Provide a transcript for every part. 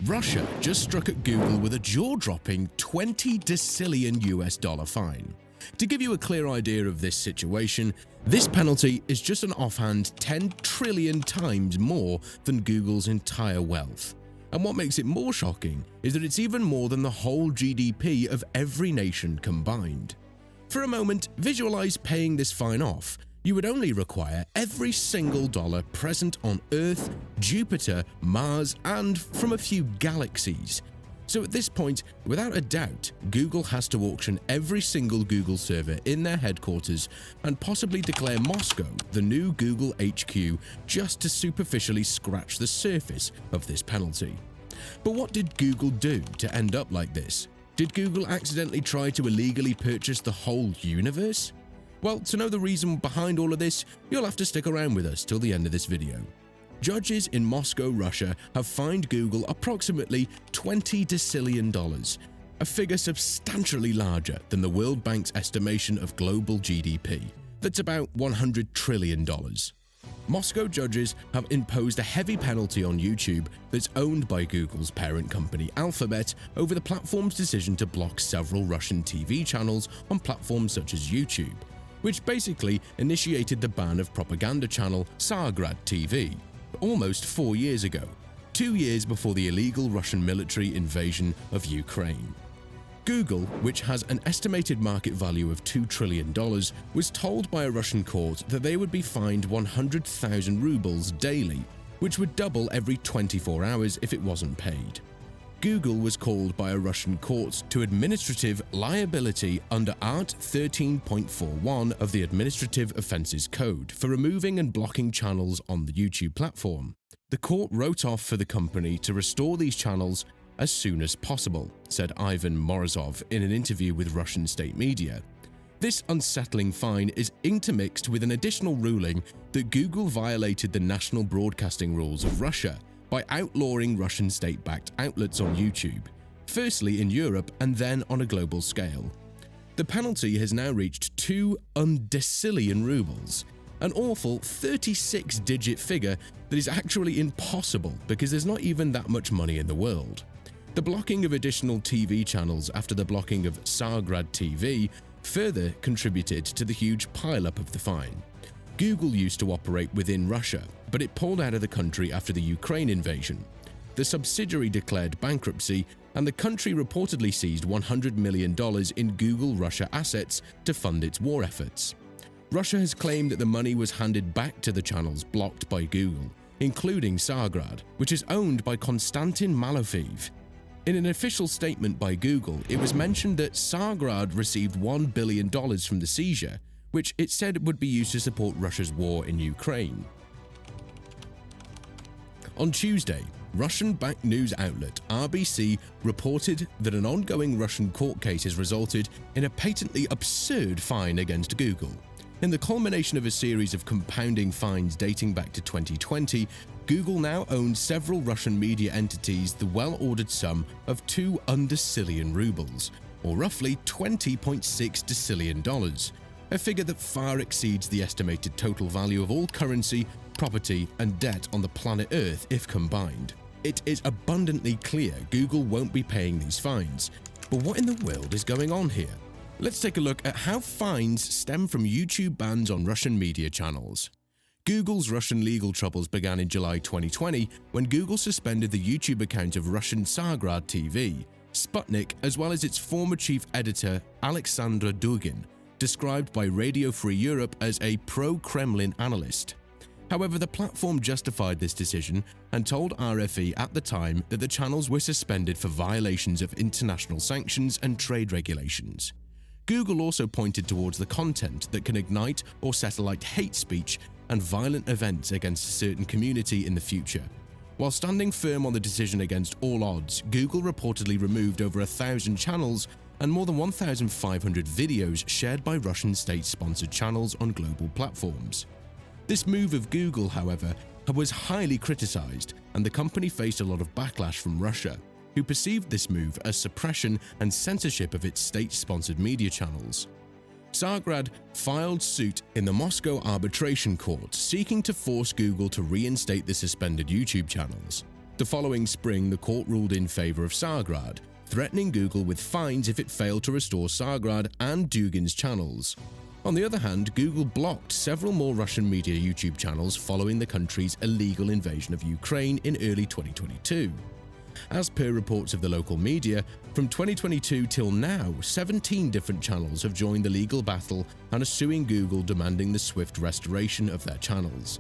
Russia just struck at Google with a jaw-dropping $20 decillion fine. To give you a clear idea of this situation, this penalty is just an offhand 10 trillion times more than Google's entire wealth. And what makes it more shocking is that it's even more than the whole GDP of every nation combined. For a moment, visualize paying this fine off. You would only require every single dollar present on Earth, Jupiter, Mars, and from a few galaxies. So at this point, without a doubt, Google has to auction every single Google server in their headquarters and possibly declare Moscow the new Google HQ just to superficially scratch the surface of this penalty. But what did Google do to end up like this? Did Google accidentally try to illegally purchase the whole universe? Well, to know the reason behind all of this, you'll have to stick around with us till the end of this video. Judges in Moscow, Russia have fined Google approximately $20 decillion, a figure substantially larger than the World Bank's estimation of global GDP. That's about $100 trillion. Moscow judges have imposed a heavy penalty on YouTube that's owned by Google's parent company Alphabet over the platform's decision to block several Russian TV channels on platforms such as YouTube, which basically initiated the ban of propaganda channel Tsargrad TV almost 4 years ago, 2 years before the illegal Russian military invasion of Ukraine. Google, which has an estimated market value of $2 trillion, was told by a Russian court that they would be fined 100,000 rubles daily, which would double every 24 hours if it wasn't paid. Google was called by a Russian court to administrative liability under Art 13.41 of the Administrative Offences Code for removing and blocking channels on the YouTube platform. The court wrote off for the company to restore these channels as soon as possible, said Ivan Morozov in an interview with Russian state media. This unsettling fine is intermixed with an additional ruling that Google violated the national broadcasting rules of Russia by outlawing Russian state-backed outlets on YouTube, firstly in Europe and then on a global scale. The penalty has now reached 2 decillion rubles, an awful 36-digit figure that is actually impossible because there's not even that much money in the world. The blocking of additional TV channels after the blocking of Tsargrad TV further contributed to the huge pile-up of the fine. Google used to operate within Russia, but it pulled out of the country after the Ukraine invasion. The subsidiary declared bankruptcy, and the country reportedly seized $100 million in Google Russia assets to fund its war efforts. Russia has claimed that the money was handed back to the channels blocked by Google, including Tsargrad, which is owned by Konstantin Malofeev. In an official statement by Google, it was mentioned that Tsargrad received $1 billion from the seizure, which it said would be used to support Russia's war in Ukraine. On Tuesday, Russian-backed news outlet RBC reported that an ongoing Russian court case has resulted in a patently absurd fine against Google. In the culmination of a series of compounding fines dating back to 2020, Google now owns several Russian media entities the well-ordered sum of 2 decillion rubles, or roughly $20.6 decillion, a figure that far exceeds the estimated total value of all currency, property, and debt on the planet Earth if combined. It is abundantly clear Google won't be paying these fines. But what in the world is going on here? Let's take a look at how fines stem from YouTube bans on Russian media channels. Google's Russian legal troubles began in July 2020 when Google suspended the YouTube account of Russian Tsargrad TV, Sputnik, as well as its former chief editor Alexandra Dugin, described by Radio Free Europe as a pro-Kremlin analyst. However, the platform justified this decision and told RFE at the time that the channels were suspended for violations of international sanctions and trade regulations. Google also pointed towards the content that can ignite or satellite hate speech and violent events against a certain community in the future. While standing firm on the decision against all odds, Google reportedly removed over 1,000 channels and more than 1,500 videos shared by Russian state-sponsored channels on global platforms. This move of Google, however, was highly criticized, and the company faced a lot of backlash from Russia, who perceived this move as suppression and censorship of its state-sponsored media channels. Tsargrad filed suit in the Moscow Arbitration Court seeking to force Google to reinstate the suspended YouTube channels. The following spring, the court ruled in favor of Sargrad, threatening Google with fines if it failed to restore Sargrad and Dugin's channels. On the other hand, Google blocked several more Russian media YouTube channels following the country's illegal invasion of Ukraine in early 2022. As per reports of the local media, from 2022 till now, 17 different channels have joined the legal battle and are suing Google, demanding the swift restoration of their channels.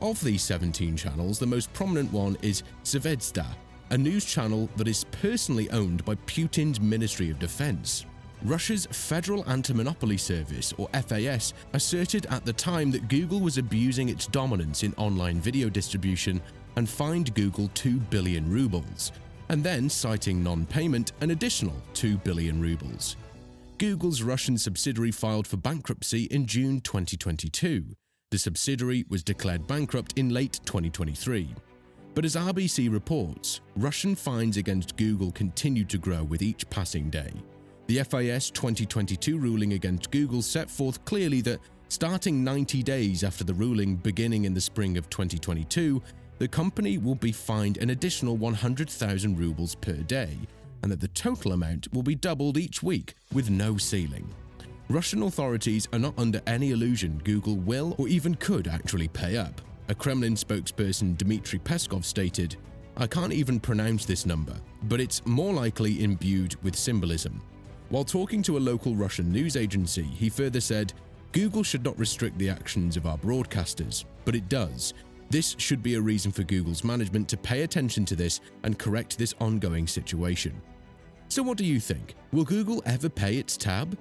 Of these 17 channels, the most prominent one is Zvezda, a news channel that is personally owned by Putin's Ministry of Defense. Russia's Federal Anti-Monopoly Service, or FAS, asserted at the time that Google was abusing its dominance in online video distribution and fined Google 2 billion rubles, and then, citing non-payment, an additional 2 billion rubles. Google's Russian subsidiary filed for bankruptcy in June 2022. The subsidiary was declared bankrupt in late 2023. But as RBC reports, Russian fines against Google continue to grow with each passing day. The FAS 2022 ruling against Google set forth clearly that, starting 90 days after the ruling beginning in the spring of 2022, the company will be fined an additional 100,000 rubles per day, and that the total amount will be doubled each week with no ceiling. Russian authorities are not under any illusion Google will or even could actually pay up. A Kremlin spokesperson, Dmitry Peskov, stated, "I can't even pronounce this number, but it's more likely imbued with symbolism." While talking to a local Russian news agency, he further said, "Google should not restrict the actions of our broadcasters, but it does. This should be a reason for Google's management to pay attention to this and correct this ongoing situation." So what do you think? Will Google ever pay its tab?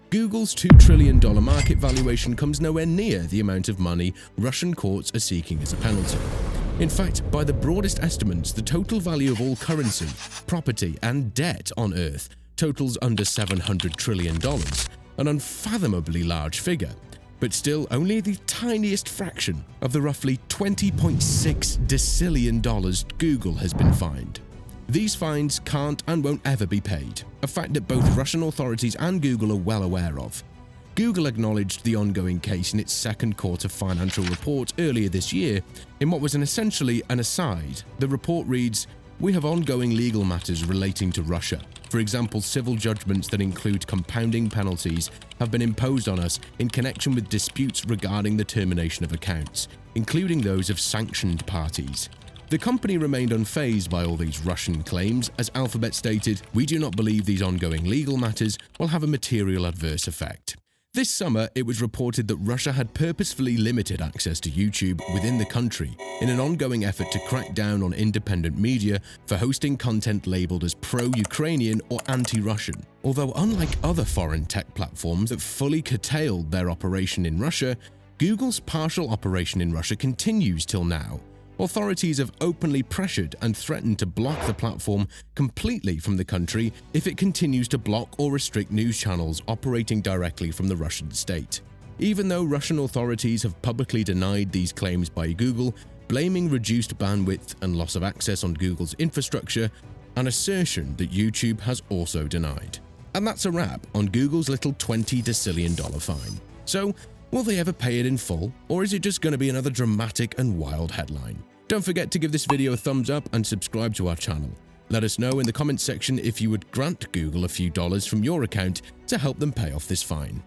Google's $2 trillion market valuation comes nowhere near the amount of money Russian courts are seeking as a penalty. In fact, by the broadest estimates, the total value of all currency, property, and debt on Earth totals under $700 trillion, an unfathomably large figure, but still only the tiniest fraction of the roughly $20.6 decillion Google has been fined. These fines can't and won't ever be paid, a fact that both Russian authorities and Google are well aware of. Google acknowledged the ongoing case in its second quarter financial report earlier this year. In what was essentially an aside, the report reads, "We have ongoing legal matters relating to Russia. For example, civil judgments that include compounding penalties have been imposed on us in connection with disputes regarding the termination of accounts, including those of sanctioned parties." The company remained unfazed by all these Russian claims, as Alphabet stated, "We do not believe these ongoing legal matters will have a material adverse effect." This summer, it was reported that Russia had purposefully limited access to YouTube within the country in an ongoing effort to crack down on independent media for hosting content labeled as pro-Ukrainian or anti-Russian. Although unlike other foreign tech platforms that fully curtailed their operation in Russia, Google's partial operation in Russia continues till now. Authorities have openly pressured and threatened to block the platform completely from the country if it continues to block or restrict news channels operating directly from the Russian state. Even though Russian authorities have publicly denied these claims by Google, blaming reduced bandwidth and loss of access on Google's infrastructure, an assertion that YouTube has also denied. And that's a wrap on Google's little $20 decillion fine. So, will they ever pay it in full, or is it just going to be another dramatic and wild headline? Don't forget to give this video a thumbs up and subscribe to our channel. Let us know in the comments section if you would grant Google a few dollars from your account to help them pay off this fine.